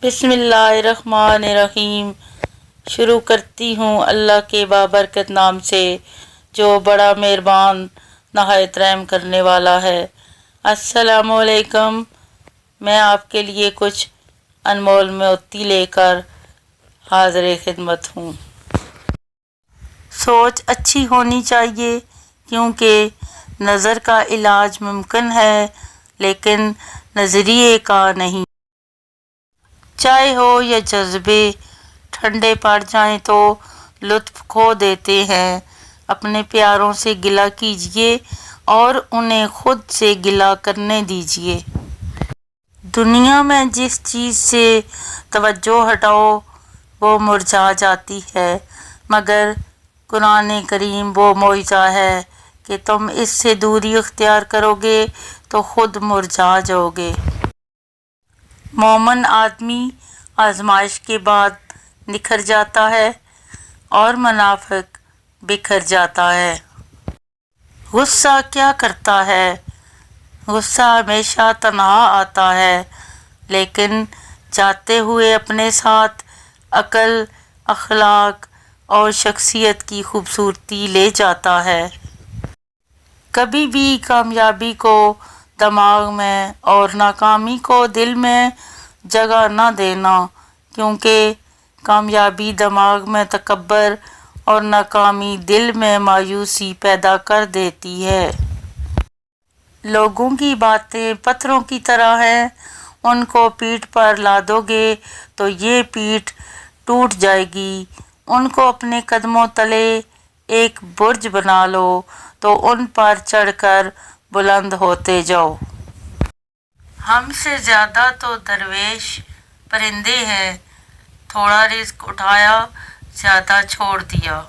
बिस्मिल्लाहिर्रहमानिर्रहीम। शुरू करती हूँ अल्लाह के बाबरकत नाम से जो बड़ा मेहरबान नहायत रहम करने वाला है। अस्सलामुअलैकुम। मैं आपके लिए कुछ अनमोल मोती लेकर हाज़िर खिदमत हूँ। सोच अच्छी होनी चाहिए क्योंकि नज़र का इलाज मुमकिन है लेकिन नज़रिए का नहीं। चाय हो या जज्बे ठंडे पड़ जाएं तो लुत्फ खो देते हैं। अपने प्यारों से गिला कीजिए और उन्हें खुद से गिला करने दीजिए। दुनिया में जिस चीज़ से तवज्जो हटाओ वो मुरझा जाती है, मगर कुरान करीम वो मोइज़ा है कि तुम इससे दूरी इख्तियार करोगे तो खुद मुरझा जाओगे। मोमिन आदमी आजमाइश के बाद निखर जाता है और मुनाफिक बिखर जाता है। गुस्सा क्या करता है? गुस्सा हमेशा तन्हा आता है लेकिन जाते हुए अपने साथ अक्ल, अखलाक और शख्सियत की खूबसूरती ले जाता है। कभी भी कामयाबी को दिमाग में और नाकामी को दिल में जगह न देना, क्योंकि कामयाबी दिमाग में तकब्बर और नाकामी दिल में मायूसी पैदा कर देती है। लोगों की बातें पत्थरों की तरह हैं, उनको पीठ पर लादोगे तो ये पीठ टूट जाएगी। उनको अपने कदमों तले एक बुर्ज बना लो तो उन पर चढ़कर बुलंद होते जाओ। हमसे ज़्यादा तो दरवेश परिंदे हैं, थोड़ा रिज़्क उठाया ज़्यादा छोड़ दिया।